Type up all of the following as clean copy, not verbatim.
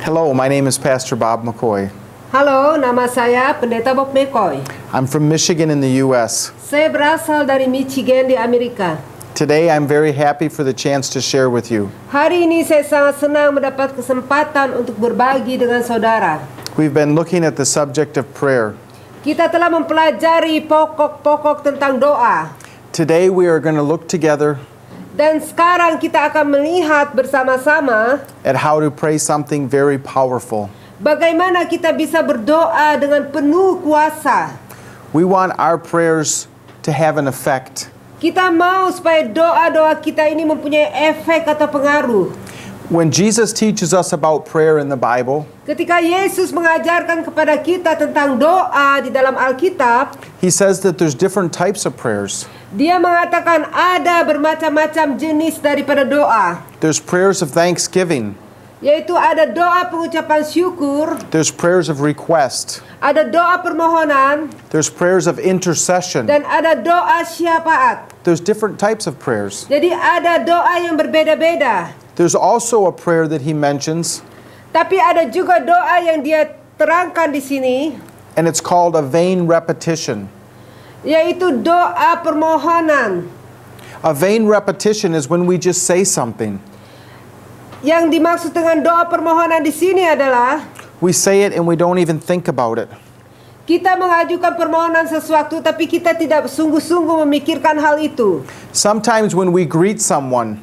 Hello, my name is Pastor Bob McCoy. Halo, nama saya Pendeta Bob McCoy. I'm from Michigan in the U.S. Saya berasal dari Michigan di Amerika. Today I'm very happy for the chance to share with you. Hari ini saya sangat senang mendapat kesempatan untuk berbagi dengan saudara. We've been looking at the subject of prayer. Kita telah mempelajari pokok-pokok tentang doa. Today we are going to look together Dan sekarang kita akan melihat bersama-sama at how to pray something very powerful. bagaimana kita bisa berdoa dengan penuh kuasa. We want our prayers to have an effect. Kita mau supaya doa-doa kita ini mempunyai efek atau pengaruh. When Jesus teaches us about prayer in the Bible, Ketika Yesus mengajarkan kepada kita tentang doa di dalam Alkitab, he says that there's different types of prayers. Dia mengatakan ada bermacam-macam jenis daripada doa. There's prayers of thanksgiving. Yaitu ada doa pengucapan syukur, There's prayers of request. ada doa permohonan, There's prayers of intercession. dan ada doa syafaat. There's different types of prayers. Jadi ada doa yang berbeda-beda. There's also a prayer that he mentions, Tapi ada juga doa yang dia terangkan di sini, and it's called a vain repetition. yaitu doa permohonan. A vain repetition is when we just say something. Yang dimaksud dengan doa permohonan di sini adalah We say it and we don't even think about it. kita mengajukan permohonan sesuatu tapi kita tidak sungguh-sungguh memikirkan hal itu. Sometimes when we greet someone,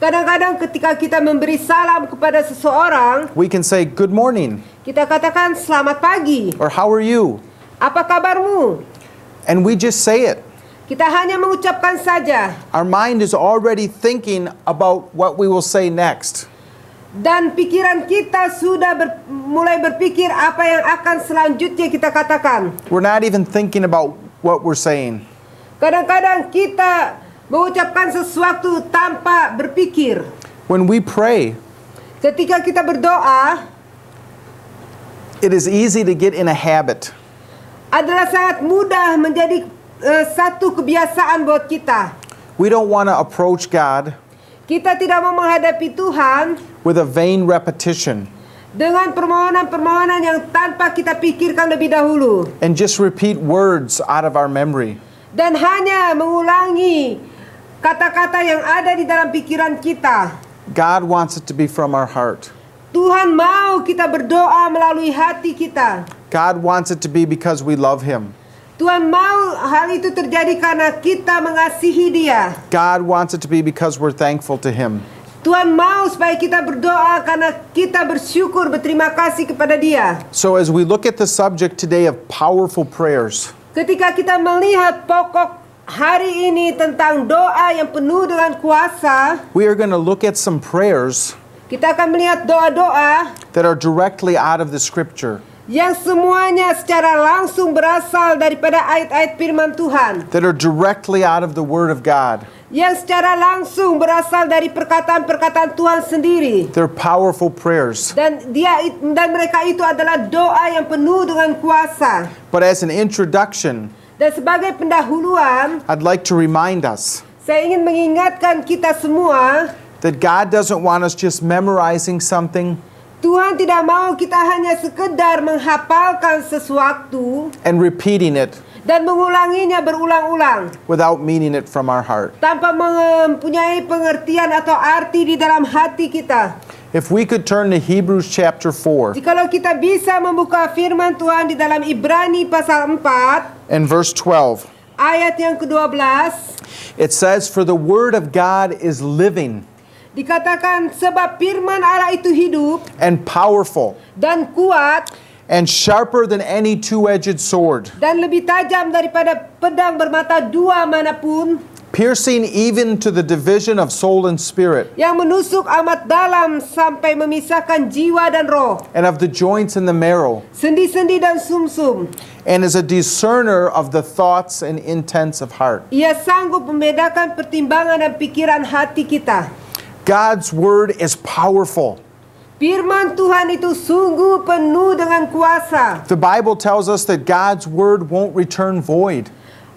Kadang-kadang ketika kita memberi salam kepada seseorang, we can say, "Good morning," kita katakan selamat pagi, or "How are you?" apa kabarmu? And we just say it. Kita hanya mengucapkan saja. Our mind is already thinking about what we will say next. Dan pikiran kita sudah mulai berpikir apa yang akan selanjutnya kita katakan. We're not even thinking about what we're saying. Kadang-kadang kita mengucapkan sesuatu tanpa berpikir. When we pray, Ketika kita berdoa, it is easy to get in a habit. adalah sangat mudah menjadi satu kebiasaan buat kita. We don't want to approach God Kita tidak mau menghadapi Tuhan with a vain repetition dengan permohonan-permohonan yang tanpa kita pikirkan lebih dahulu. and just repeat words out of our memory. Dan hanya mengulangi kata-kata yang ada di dalam pikiran kita. God wants it to be from our heart. Tuhan mau kita berdoa melalui hati kita. God wants it to be because we love Him. Tuhan mau hal itu terjadi karena kita mengasihi Dia. God wants it to be because we're thankful to Him. Tuhan mau supaya kita berdoa karena kita bersyukur, berterima kasih kepada Dia. So as we look at the subject today of powerful prayers, Ketika kita melihat pokok hari ini tentang doa yang penuh dengan kuasa, we are going to look at some prayers kita akan melihat doa-doa that are directly out of the Scripture, yang semuanya secara langsung berasal daripada ayat-ayat firman Tuhan. that are directly out of the Word of God. Yang secara langsung berasal dari perkataan-perkataan Tuhan sendiri. They're powerful prayers. Dan mereka itu adalah doa yang penuh dengan kuasa. But as an introduction, Dan sebagai pendahuluan, I'd like to remind us saya ingin mengingatkan kita semua, that God doesn't want us just memorizing something Tuhan tidak mau kita hanya sekedar menghafalkan sesuatu and repeating it dan mengulanginya berulang-ulang without meaning it from our heart. tanpa mempunyai pengertian atau arti di dalam hati kita. If we could turn to Hebrews chapter 4 Jikalau kita bisa membuka firman Tuhan di dalam Ibrani pasal 4 and verse 12, ayat yang ke-12, it says, "For the word of God is living dikatakan sebab firman Allah itu hidup and powerful dan kuat and sharper than any two-edged sword, dan lebih tajam daripada pedang bermata dua manapun, piercing even to the division of soul and spirit, yang menusuk amat dalam sampai memisahkan jiwa dan roh, and of the joints and the marrow, sendi-sendi dan sumsum. and is a discerner of the thoughts and intents of heart." Ia sanggup membedakan pertimbangan dan pikiran hati kita. God's word is powerful. Firman Tuhan itu sungguh penuh dengan kuasa. The Bible tells us that God's word won't return void.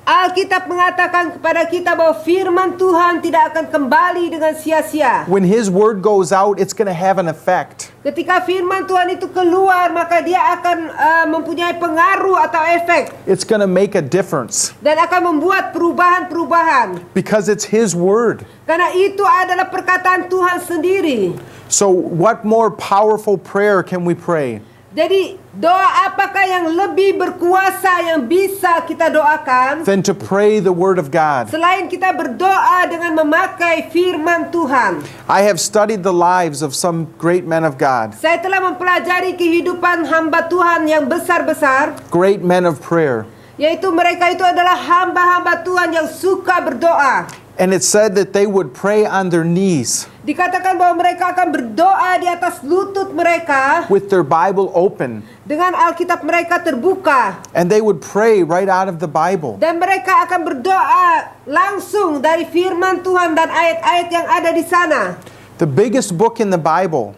Alkitab mengatakan kepada kita bahwa firman Tuhan tidak akan kembali dengan sia-sia. When His word goes out, it's going to have an effect. Ketika firman Tuhan itu keluar, maka dia akan mempunyai pengaruh atau efek. It's going to make a difference Dan akan membuat perubahan-perubahan. because it's His word. Karena itu adalah perkataan Tuhan sendiri. So, what more powerful prayer can we pray? Jadi doa apakah yang lebih berkuasa yang bisa kita doakan Than to pray the word of God. selain kita berdoa dengan memakai firman Tuhan. I have studied the lives of some great men of God, Saya telah mempelajari kehidupan hamba Tuhan yang besar-besar, great men of prayer. yaitu mereka itu adalah hamba-hamba Tuhan yang suka berdoa. And it said that they would pray on their knees Dikatakan bahwa mereka akan berdoa di atas lutut mereka with their Bible open. dengan Alkitab mereka terbuka. And they would pray right out of the Bible. Dan mereka akan berdoa langsung dari firman Tuhan dan ayat-ayat yang ada di sana. The biggest book in the Bible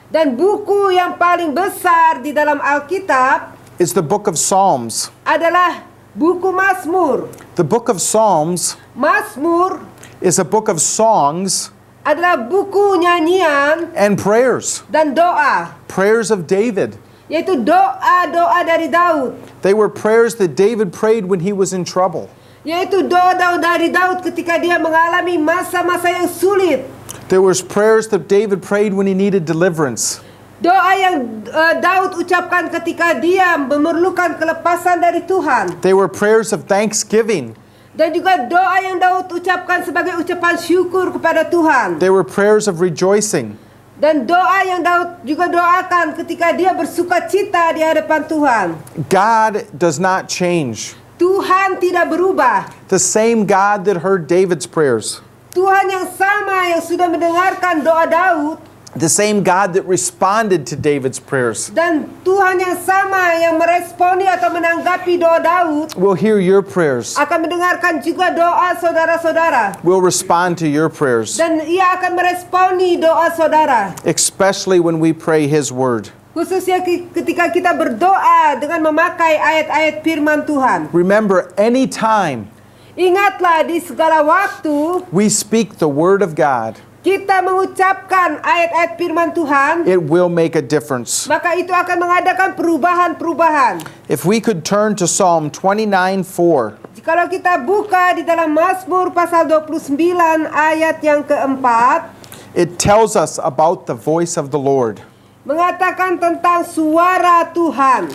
Dan buku yang paling besar di dalam Alkitab is the book of Psalms. adalah buku Mazmur. The book of Psalms Mazmur is a book of songs adalah buku nyanyian and prayers. dan doa, Prayers of David. yaitu doa-doa dari Daud, They were prayers that David prayed when he was in trouble. yaitu doa-doa dari Daud ketika dia mengalami masa-masa yang sulit. There was prayers that David prayed when he needed deliverance. Doa yang Daud ucapkan ketika dia memerlukan kelepasan dari Tuhan. They were prayers of thanksgiving. Dan juga doa yang Daud ucapkan sebagai ucapan syukur kepada Tuhan. They were prayers of rejoicing. Dan doa yang Daud juga doakan ketika dia bersuka cita di hadapan Tuhan. God does not change. Tuhan tidak berubah. The same God that heard David's prayers, Tuhan yang sama yang sudah mendengarkan doa Daud, the same God that responded to David's prayers, dan Tuhan yang sama yang meresponi atau menanggapi doa Daud will hear your prayers, akan mendengarkan juga doa saudara-saudara. will respond to your prayers, Dan ia akan meresponi doa saudara. especially when we pray His word. Khususnya ketika kita berdoa dengan memakai ayat-ayat firman Tuhan. Remember, anytime Ingatlah di segala waktu we speak the word of God, kita mengucapkan ayat-ayat firman Tuhan, it will make a difference. maka itu akan mengadakan perubahan-perubahan. If we could turn to Psalm 29:4, Kalau kita buka di dalam Mazmur pasal 29 ayat yang keempat, it tells us about the voice of the Lord. mengatakan tentang suara Tuhan.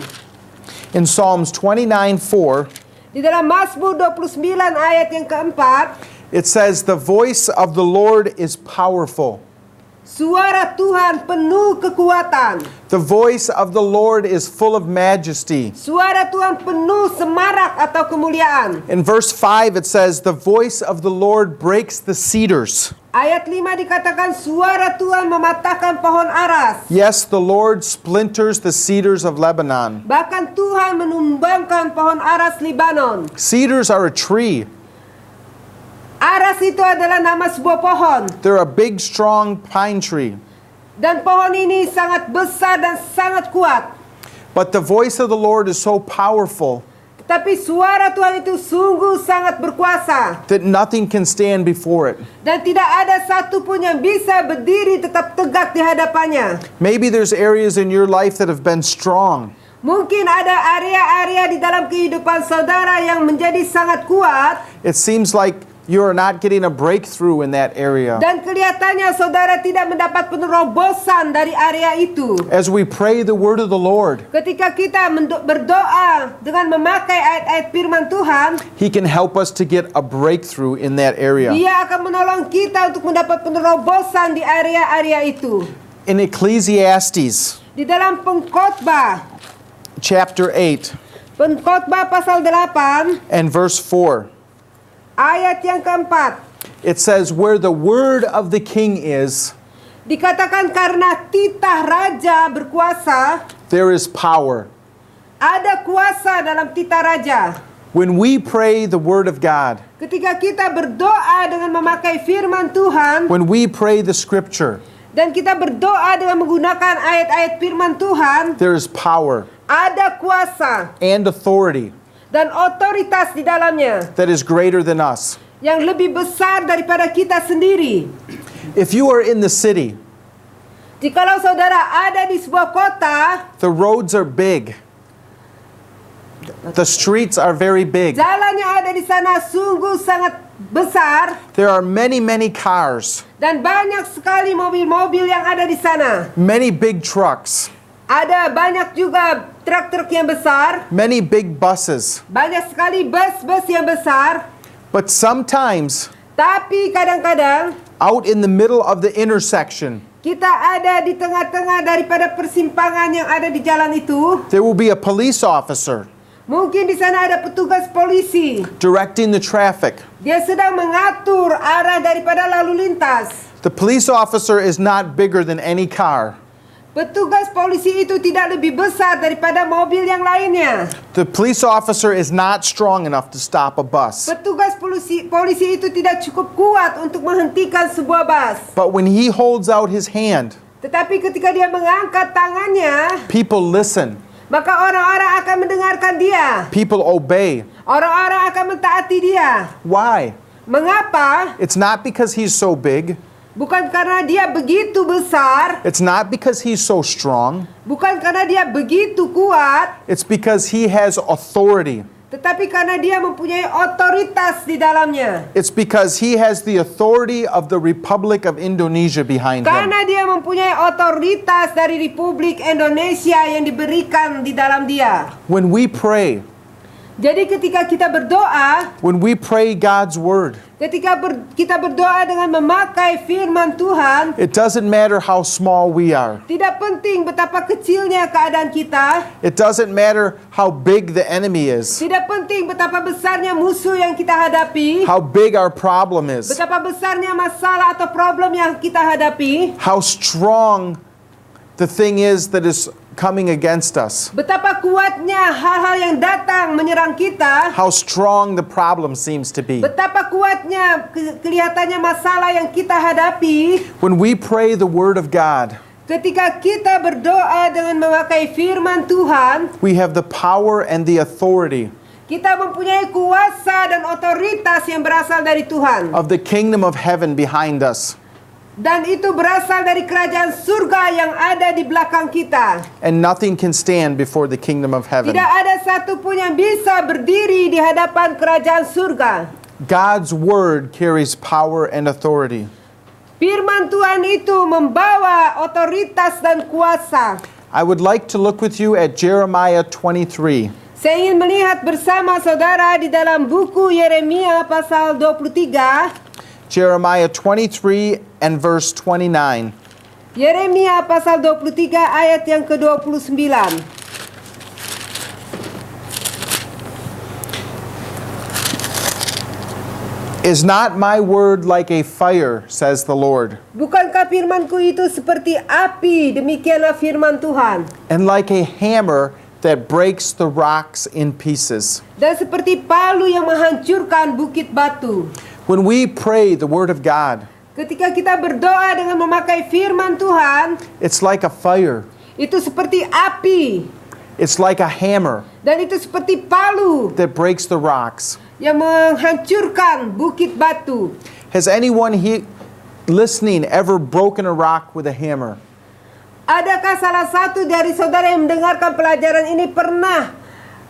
In Psalms 29:4, Di dalam Mazmur 29 ayat yang keempat, it says, "The voice of the Lord is powerful. suara Tuhan penuh kekuatan. The voice of the Lord is full of majesty." Suara Tuhan penuh semarak atau kemuliaan. In verse 5, it says, "The voice of the Lord breaks the cedars." Ayat 5 dikatakan suara Tuhan mematahkan pohon aras. Yes, the Lord splinters the cedars of Lebanon. Bahkan Tuhan menumbangkan pohon aras Libanon. Cedars are a tree. Aras itu adalah nama sebuah pohon. They're a big, strong pine tree. Dan pohon ini sangat besar dan sangat kuat. But the voice of the Lord is so powerful Tapi suara Tuhan itu sungguh sangat berkuasa. that nothing can stand before it. Dan tidak ada satu pun yang bisa berdiri tetap tegak di hadapannya. Maybe there's areas in your life that have been strong, Mungkin ada area-area di dalam kehidupan saudara yang menjadi sangat kuat. it seems like you are not getting a breakthrough in that area. Dan kelihatannya saudara tidak mendapat penerobosan dari area itu. As we pray the word of the Lord, Ketika kita berdoa dengan memakai ayat-ayat firman Tuhan, He can help us to get a breakthrough in that area. Dia akan menolong kita untuk mendapat penerobosan di area-area itu. In Ecclesiastes Di dalam Pengkhotbah, chapter 8 Pengkhotbah pasal 8, and verse 4, ayat yang keempat, it says, "Where the word of the king is, dikatakan karena titah raja berkuasa, there is power." ada kuasa dalam titah raja. When we pray the word of God, Ketika kita berdoa dengan memakai firman Tuhan, when we pray the scripture, dan kita berdoa dengan menggunakan ayat-ayat firman Tuhan, there is power ada kuasa and authority dan otoritas di dalamnya that is greater than us. yang lebih besar daripada kita sendiri. If you are in the city, Jikalau saudara ada di sebuah kota, the roads are big. The streets are very big. jalan yang ada di sana sungguh sangat besar There are many, many cars, dan banyak sekali mobil-mobil yang ada di sana. many big trucks, Ada banyak juga truk-truk yang besar, many big buses. banyak sekali bus-bus yang besar, But sometimes, tapi kadang-kadang out in the middle of the intersection, kita ada di tengah-tengah daripada persimpangan yang ada di jalan itu. there will be a police officer Mungkin di sana ada petugas polisi. directing the traffic. Dia sedang mengatur arah daripada lalu lintas. The police officer is not bigger than any car. Petugas polisi itu tidak lebih besar daripada mobil yang lainnya. The police officer is not strong enough to stop a bus. Petugas polisi itu tidak cukup kuat untuk menghentikan sebuah bus. But when he holds out his hand, Tetapi ketika dia mengangkat tangannya, people listen. maka orang-orang akan mendengarkan dia. People obey. Orang-orang akan mentaati dia. Why? Mengapa? It's not because he's so big. Bukan karena dia begitu besar, It's not because he's so strong. bukan karena dia begitu kuat, It's because he has authority. tetapi karena dia mempunyai otoritas di dalamnya. It's because he has the authority of the Republic of Indonesia behind him. Karena dia mempunyai otoritas dari Republik Indonesia yang diberikan di dalam dia. When we pray, Jadi ketika kita berdoa, when we pray God's word, ketika kita berdoa dengan memakai firman Tuhan, it doesn't matter how small we are. tidak penting betapa kecilnya keadaan kita, It doesn't matter how big the enemy is, tidak penting betapa besarnya musuh yang kita hadapi, how big our problem is, betapa besarnya masalah atau problem yang kita hadapi, how strong the thing is that is coming against us, betapa kuatnya hal-hal yang datang menyerang kita, how strong the problem seems to be. betapa kuatnya kelihatannya masalah yang kita hadapi. When we pray the word of God, Ketika kita berdoa dengan memakai firman Tuhan, we have the power and the authority kita mempunyai kuasa dan otoritas yang berasal dari Tuhan. of the kingdom of heaven behind us. Dan itu berasal dari kerajaan surga yang ada di belakang kita. And nothing can stand before the kingdom of heaven. Tidak ada satupun yang bisa berdiri di hadapan kerajaan surga. God's word carries power and authority. Firman Tuhan itu membawa otoritas dan kuasa. I would like to look with you at Jeremiah 23. Saya ingin melihat bersama saudara di dalam buku Yeremia pasal 23. Jeremiah 23 and verse 29. Yeremia pasal 23 ayat yang ke-29. Is not my word like a fire, says the Lord, Bukankah firmanku itu seperti api, demikianlah firman Tuhan. and like a hammer that breaks the rocks in pieces? Dan seperti palu yang menghancurkan bukit batu. When we pray the word of God, Ketika kita berdoa dengan memakai firman Tuhan, it's like a fire. itu seperti api. It's like a hammer Dan itu seperti palu that breaks the rocks. yang menghancurkan bukit batu. Has anyone listening ever broken a rock with a hammer? Adakah salah satu dari saudara yang mendengarkan pelajaran ini pernah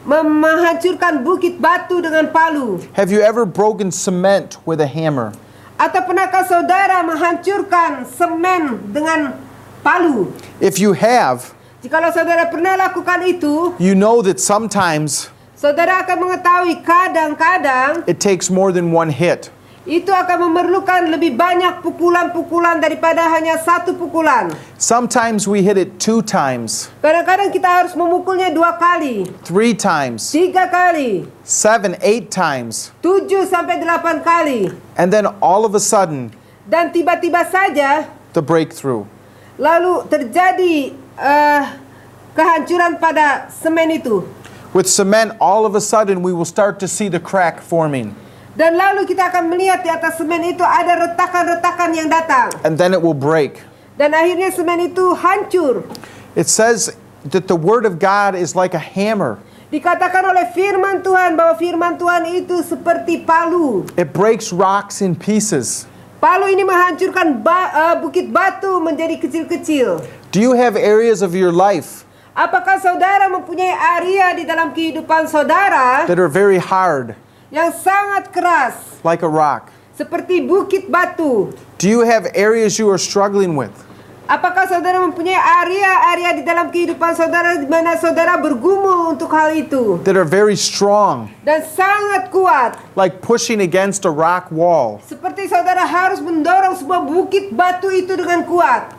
menghancurkan bukit batu dengan palu? Have you ever broken cement with a hammer? Atau pernahkah saudara menghancurkan semen dengan palu? If you have, Jikalau saudara pernah lakukan itu, you know that sometimes saudara akan mengetahui kadang-kadang it takes more than one hit. itu akan memerlukan lebih banyak pukulan-pukulan daripada hanya satu pukulan. Sometimes we hit it 2 times, Kadang-kadang kita harus memukulnya 2 kali, 3 times, 3 kali, 7, 8 times. 7 sampai 8 kali. And then all of a sudden, Dan tiba-tiba saja the breakthrough. lalu terjadi kehancuran pada semen itu. With cement, all of a sudden we will start to see the crack forming. Dan lalu kita akan melihat di atas semen itu ada retakan-retakan yang datang. And then it will break. Dan akhirnya semen itu hancur. It says that the word of God is like a hammer. Dikatakan oleh firman Tuhan bahwa firman Tuhan itu seperti palu. It breaks rocks in pieces. Palu ini menghancurkan bukit batu menjadi kecil-kecil. Do you have areas of your life Apakah saudara mempunyai area di dalam kehidupan saudara that are very hard, yang sangat keras, like a rock? seperti bukit batu? Do you have areas you are struggling with? Apakah saudara mempunyai area-area di dalam kehidupan saudara di mana saudara bergumul untuk hal itu That are very strong, dan sangat kuat? like pushing against a rock wall? Seperti saudara harus mendorong sebuah bukit batu itu dengan kuat.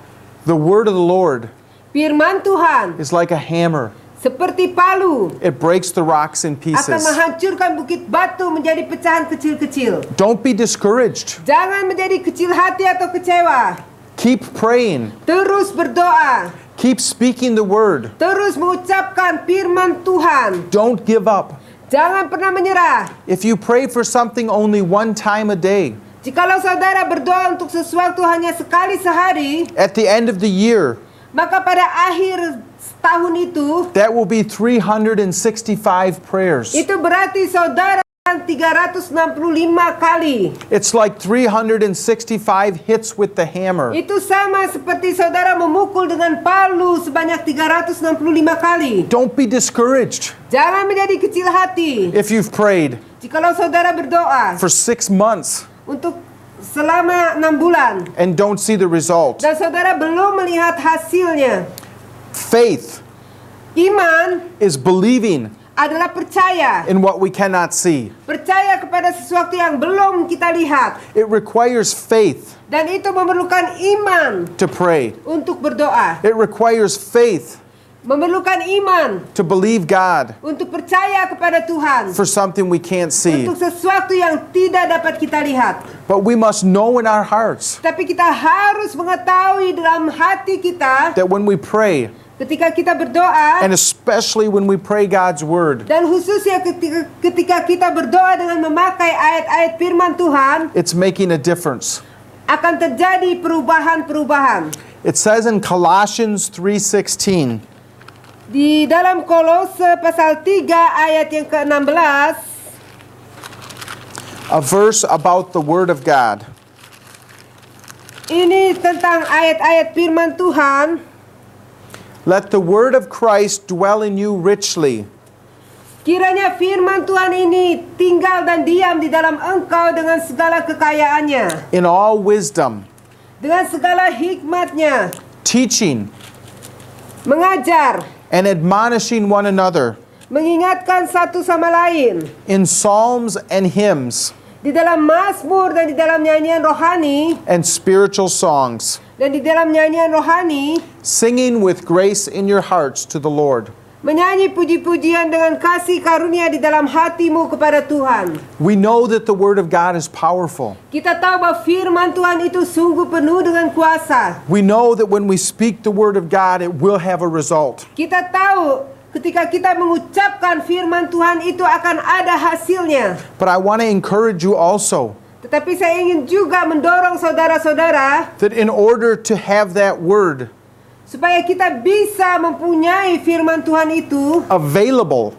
The word of the Lord Firman Tuhan is like a hammer. seperti palu It breaks the rocks in akan pieces. menghancurkan bukit batu menjadi pecahan kecil-kecil. Don't be discouraged. Jangan menjadi kecil hati atau kecewa. Keep praying. Terus berdoa. Keep speaking the word. Terus mengucapkan firman Tuhan. Don't give up. Jangan pernah menyerah. If you pray for something only one time a day, Jikalau saudara berdoa untuk sesuatu hanya sekali sehari, at the end of the year, maka pada akhir tahun itu, that will be 365 prayers. itu berarti saudara 365 kali. It's like 365 hits with the hammer. Itu sama seperti saudara memukul dengan palu sebanyak 365 kali. Don't be discouraged Jangan menjadi kecil hati. if you've prayed Jikalau saudara berdoa for 6 months untuk selama 6 bulan and don't see the result. dan saudara belum melihat hasilnya. Faith Iman is believing adalah percaya. in what we cannot see. Percaya kepada sesuatu yang belum kita lihat. It requires faith Dan itu memerlukan iman to pray. untuk berdoa. It requires faith Memerlukan iman to believe God untuk percaya kepada Tuhan. for something we can't see. Untuk sesuatu yang tidak dapat kita lihat. But we must know in our hearts Tapi kita harus mengetahui dalam hati kita that when we pray, ketika kita berdoa, and especially when we pray God's word, dan khususnya ketika kita berdoa dengan memakai ayat-ayat firman Tuhan, it's making a difference. akan terjadi perubahan-perubahan. It says in Colossians 3:16, Di dalam Kolose pasal 3 ayat yang ke-16, a verse about the word of God. ini tentang ayat-ayat firman Tuhan. Let the word of Christ dwell in you richly, Kiranya firman Tuhan ini tinggal dan diam di dalam engkau dengan segala kekayaannya, in all wisdom, dengan segala hikmatnya, teaching mengajar, and admonishing one another mengingatkan satu sama lain, in psalms and hymns di dalam mazmur dan di dalam nyanyian rohani, and spiritual songs, dan di dalam nyanyian rohani, singing with grace in your hearts to the Lord. menyanyi puji-pujian dengan kasih karunia di dalam hatimu kepada Tuhan. We know that the word of God is powerful. Kita tahu bahwa firman Tuhan itu sungguh penuh dengan kuasa. We know that when we speak the word of God, it will have a result. Kita tahu ketika kita mengucapkan firman Tuhan itu akan ada hasilnya. But I want to encourage you also Tetapi saya ingin juga mendorong saudara-saudara that in order to have that word supaya kita bisa mempunyai firman Tuhan itu available,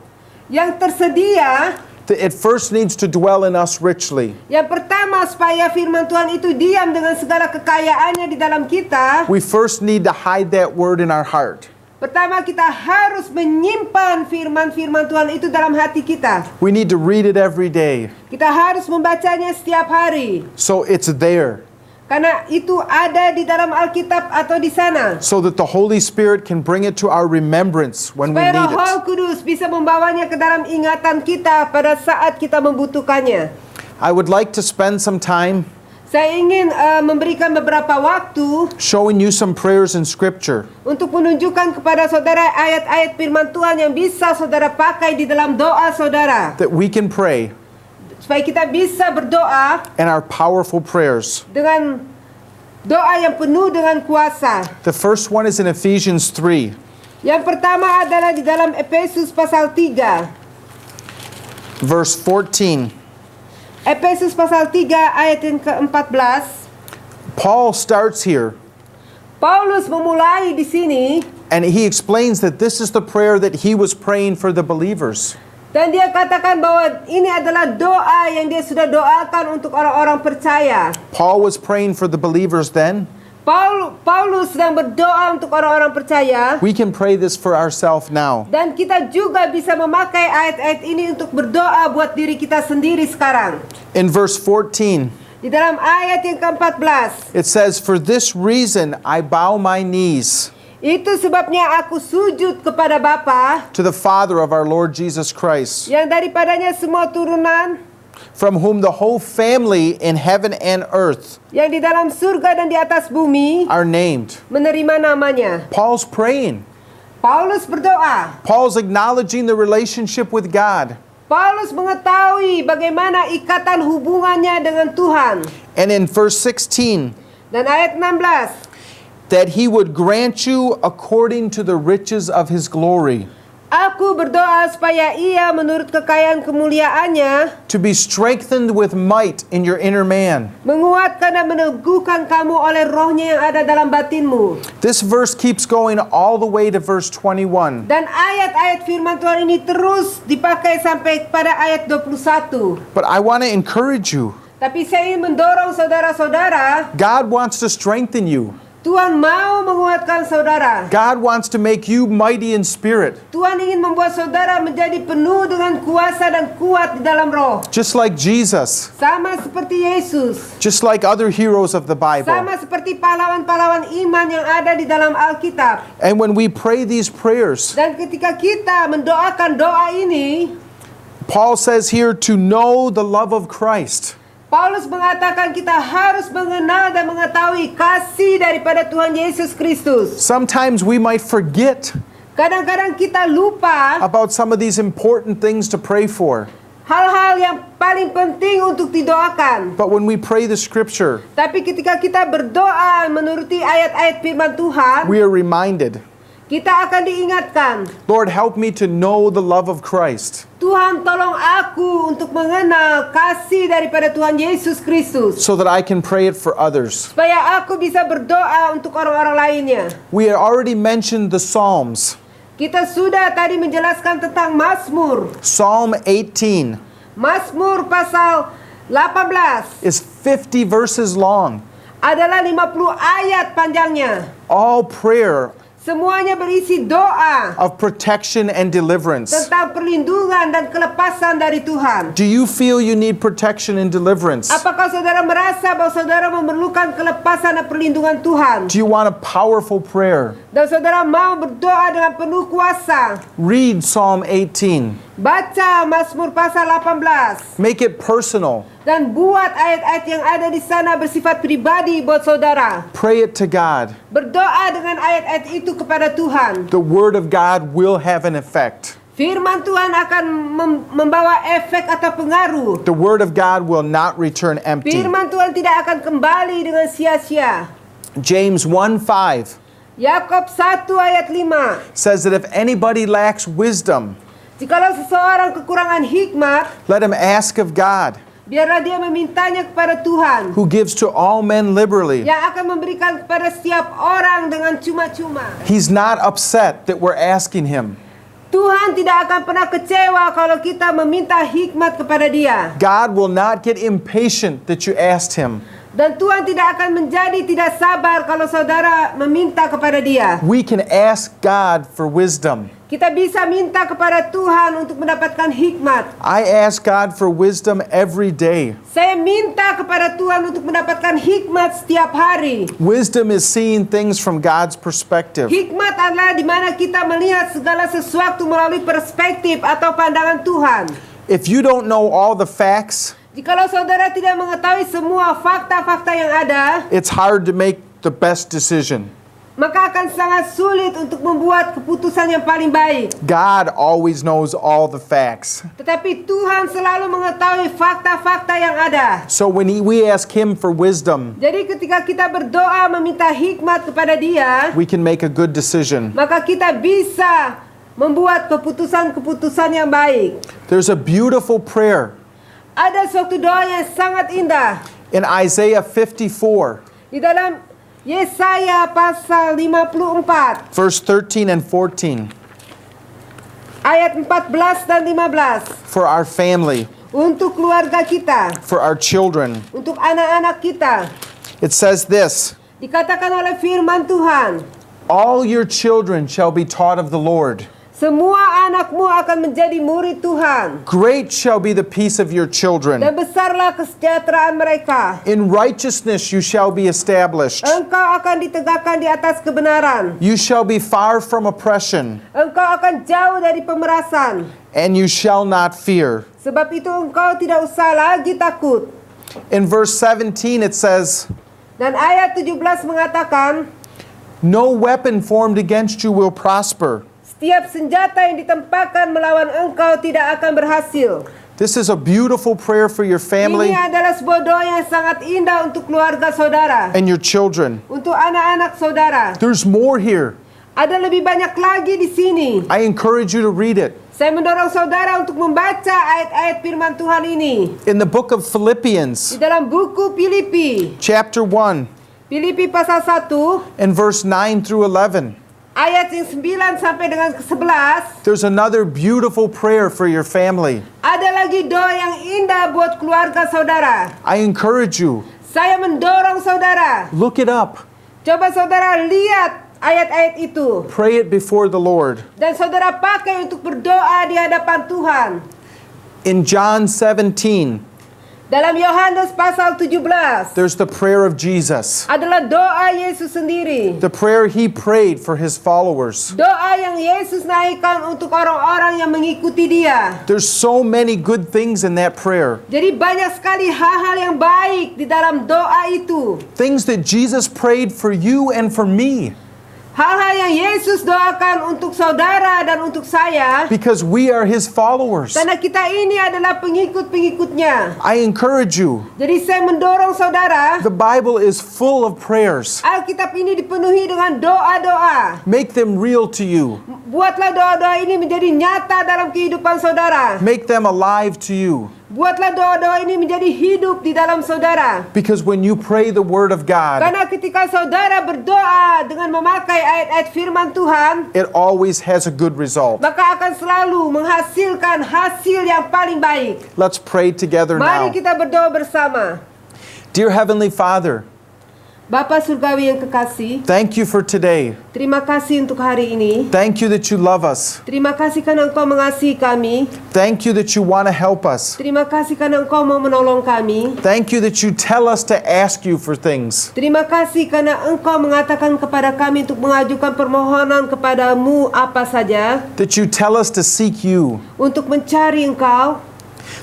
yang tersedia. that it first needs to dwell in us richly. Yang pertama, supaya firman Tuhan itu diam dengan segala kekayaannya di dalam kita. We first need to hide that word in our heart. Pertama, kita harus menyimpan firman-firman Tuhan itu dalam hati kita. We need to read it every day Kita harus membacanya setiap hari. so it's there, Karena itu ada di dalam Alkitab atau di sana. so that the Holy Spirit can bring it to our remembrance when we Supaya need Roh it. Kudus bisa membawanya ke dalam ingatan kita pada saat kita membutuhkannya. I would like to spend some time Saya ingin memberikan beberapa waktu showing you some prayers in Scripture untuk menunjukkan kepada saudara ayat-ayat firman Tuhan yang bisa saudara pakai di dalam doa saudara. that we can pray, Supaya kita bisa berdoa and our powerful prayers. dengan doa yang penuh dengan kuasa. The first one is in Ephesians 3. Yang pertama adalah di dalam Efesus pasal 3. Verse 14. Efesus pasal 3 ayat yang ke-14. Paul starts here Paulus memulai di sini and he explains that this is the prayer that he was praying for the believers. dan dia katakan bahwa ini adalah doa yang dia sudah doakan untuk orang-orang percaya. Paul was praying for the believers then. Paulus sedang berdoa untuk orang-orang percaya. We can pray this for ourselves now. Dan kita juga bisa memakai ayat-ayat ini untuk berdoa buat diri kita sendiri sekarang. In verse 14, Di dalam ayat yang ke-14, it says, "For this reason I bow my knees itu sebabnya aku sujud kepada Bapa to the Father of our Lord Jesus Christ, yang daripadanya semua turunan from whom the whole family in heaven and earth yang di dalam surga dan di atas bumi are named." menerima namanya. Paul's praying. Paulus berdoa. Paul's acknowledging the relationship with God. Paulus mengetahui bagaimana ikatan hubungannya dengan Tuhan. And in verse 16, Dan ayat 16, that he would grant you according to the riches of his glory, aku berdoa supaya ia menurut kekayaan kemuliaannya to be strengthened with might in your inner man. menguatkan dan meneguhkan kamu oleh rohnya yang ada dalam batinmu. This verse keeps going all the way to verse 21. Dan ayat-ayat firman Tuhan ini terus dipakai sampai pada ayat 21. But I want to encourage you. Tapi saya ingin mendorong saudara-saudara, God wants to strengthen you. Tuhan mau menguatkan saudara. God wants to make you mighty in spirit, Tuhan ingin membuat saudara menjadi penuh dengan kuasa dan kuat di dalam roh. just like Jesus, Sama seperti Yesus. just like other heroes of the Bible. Sama seperti pahlawan-pahlawan iman yang ada di dalam Alkitab. And when we pray these prayers, Dan ketika kita mendoakan doa ini, Paul says here to know the love of Christ. Paulus mengatakan kita harus mengenal dan mengetahui kasih daripada Tuhan Yesus Kristus. Sometimes we might forget Kadang-kadang kita lupa about some of these important things to pray for. hal-hal yang paling penting untuk didoakan. But when we pray the scripture, Tapi ketika kita berdoa menuruti ayat-ayat firman Tuhan, we are reminded, kita akan diingatkan, Lord, help me to know the love of Christ, Tuhan tolong aku untuk mengenal kasih daripada Tuhan Yesus Kristus, so that I can pray it for others. supaya aku bisa berdoa untuk orang-orang lainnya. We had already mentioned the Psalms. Kita sudah tadi menjelaskan tentang Mazmur. Psalm 18 Mazmur pasal 18 is 50 verses long. adalah 50 ayat panjangnya. All prayer Semuanya berisi doa of protection and deliverance. tentang perlindungan dan kelepasan dari Tuhan. Do you feel you need protection and deliverance? Apakah saudara merasa bahwa saudara memerlukan kelepasan dan perlindungan Tuhan? Do you want a powerful prayer? Dan saudara mau berdoa dengan penuh kuasa? Read Psalm 18. Baca Mazmur pasal 18 Make it personal. dan buat ayat-ayat yang ada di sana bersifat pribadi buat saudara. Pray it to God. Berdoa dengan ayat-ayat itu kepada Tuhan. The word of God will have an effect. Firman Tuhan akan membawa efek atau pengaruh. The word of God will not return empty. Firman Tuhan tidak akan kembali dengan sia-sia. James 1:5 Yakob 1 ayat 5. says that if anybody lacks wisdom, Jikalau seseorang kekurangan hikmat, let him ask of God, biarlah dia memintanya kepada Tuhan, who gives to all men liberally. yang akan memberikan kepada setiap orang dengan cuma-cuma. He's not upset that we're asking him. Tuhan tidak akan pernah kecewa kalau kita meminta hikmat kepada Dia. God will not get impatient that you asked him. Dan Tuhan tidak akan menjadi tidak sabar kalau saudara meminta kepada Dia. We can ask God for wisdom. Kita bisa minta kepada Tuhan untuk mendapatkan hikmat. I ask God for wisdom every day. Saya minta kepada Tuhan untuk mendapatkan hikmat setiap hari. Wisdom is seeing things from God's perspective. Hikmat adalah di mana kita melihat segala sesuatu melalui perspektif atau pandangan Tuhan. If you don't know all the facts, Jikalau saudara tidak mengetahui semua fakta-fakta yang ada, it's hard to make the best decision. maka akan sangat sulit untuk membuat keputusan yang paling baik. God always knows all the facts. Tetapi Tuhan selalu mengetahui fakta-fakta yang ada. So when we ask him for wisdom, Jadi ketika kita berdoa meminta hikmat kepada Dia, we can make a good decision. maka kita bisa membuat keputusan-keputusan yang baik. There's a beautiful prayer Ada suatu doa yang sangat indah in Isaiah 54. di dalam Yesaya pasal 54 verse 13 and 14, ayat 14 dan 15. for our family, Untuk keluarga kita, for our children. untuk anak-anak kita. It says this, Dikatakan oleh firman Tuhan, all your children shall be taught of the Lord. semua anakmu akan menjadi murid Tuhan. Great shall be the peace of your children. Dan besarlah kesejahteraan mereka. In righteousness you shall be established. Engkau akan ditegakkan di atas kebenaran. You shall be far from oppression, Engkau akan jauh dari pemerasan. and you shall not fear. Sebab itu engkau tidak usah lagi takut. In verse 17 it says, Dan ayat 17 mengatakan, no weapon formed against you will prosper. setiap senjata yang ditempatkan melawan engkau tidak akan berhasil. This is a beautiful prayer for your family Ini adalah sebuah doa yang sangat indah untuk keluarga saudara, and your children. untuk anak-anak saudara. There's more here. Ada lebih banyak lagi di sini. I encourage you to read it. Saya mendorong saudara untuk membaca ayat-ayat firman Tuhan ini. In the book of Di Philippians, dalam buku Filipi, chapter 1, Filipi pasal 1, and verse 9 through 11, ayat yang 9 sampai dengan ke-11, there's another beautiful prayer for your family. ada lagi doa yang indah buat keluarga saudara. I encourage you, Saya mendorong saudara, look it up. coba saudara lihat ayat-ayat itu. Pray it before the Lord. Dan saudara pakai untuk berdoa di hadapan Tuhan. In John 17, Dalam Yohanes pasal 17, there's the prayer of Jesus, adalah doa Yesus sendiri. the prayer he prayed for his followers. Doa yang Yesus naikkan untuk orang-orang yang mengikuti dia. There's so many good things in that prayer. Jadi banyak sekali hal-hal yang baik di dalam doa itu. Things that Jesus prayed for you and for me, Hal-hal yang Yesus doakan untuk saudara dan untuk saya. because we are his followers. Karena kita ini adalah pengikut-pengikutnya. I encourage you. Jadi saya mendorong saudara, The Bible is full of prayers. Alkitab ini dipenuhi dengan doa-doa. Make them real to you. Buatlah doa-doa ini menjadi nyata dalam kehidupan saudara. Make them alive to you. Buatlah doa-doa ini menjadi hidup di dalam saudara. Because when you pray the word of God, Karena ketika saudara berdoa dengan memakai ayat-ayat firman Tuhan, it always has a good result. maka akan selalu menghasilkan hasil yang paling baik. Let's pray together Mari now. kita berdoa bersama. Dear Heavenly Father, Bapa surgawi yang kekasih, thank you for today. terima kasih untuk hari ini. Thank you that you love us. Terima kasih karena Engkau mengasihi kami. Thank you that you want to help us. Terima kasih karena Engkau mau menolong kami. Thank you that you tell us to ask you for things. Terima kasih karena Engkau mengatakan kepada kami untuk mengajukan permohonan kepadamu apa saja, That you tell us to seek you. untuk mencari Engkau.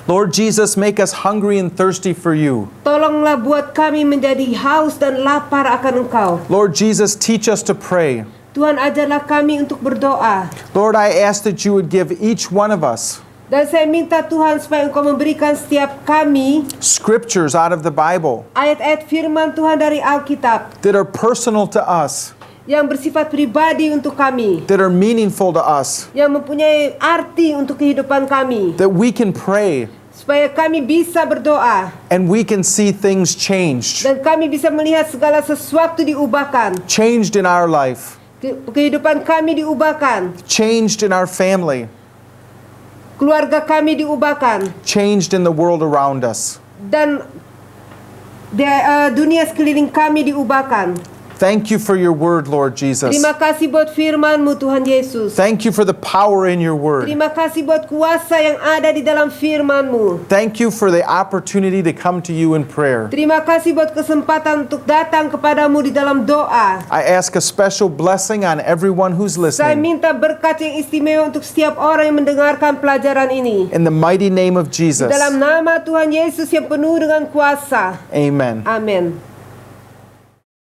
Lord Jesus, make us hungry and thirsty for you. Tolonglah buat kami menjadi haus dan lapar akan Engkau. Lord Jesus, teach us to pray. Tuhan, ajarlah kami untuk berdoa. Lord, I ask that you would give each one of us Dan saya minta Tuhan supaya Engkau memberikan setiap kami scriptures out of the Bible ayat-ayat firman Tuhan dari Alkitab that are personal to us, yang bersifat pribadi untuk kami, that are meaningful to us, yang mempunyai arti untuk kehidupan kami, that we can pray supaya kami bisa berdoa and we can see things changed, dan kami bisa melihat segala sesuatu diubahkan. changed in our life, Kehidupan kami diubahkan, changed in our family, keluarga kami diubahkan, changed in the world around us. dan dunia sekeliling kami diubahkan. Thank you for your word, Lord Jesus. Terima kasih buat firman-Mu Tuhan Yesus. Thank you for the power in your word. Terima kasih buat kuasa yang ada di dalam firman-Mu. Thank you for the opportunity to come to you in prayer. Terima kasih buat kesempatan untuk datang kepadamu di dalam doa. I ask a special blessing on everyone who's Saya listening. minta berkat yang istimewa untuk setiap orang yang mendengarkan pelajaran ini. In the mighty name of Jesus. Dalam nama Tuhan Yesus yang penuh dengan kuasa. Amen. Amin.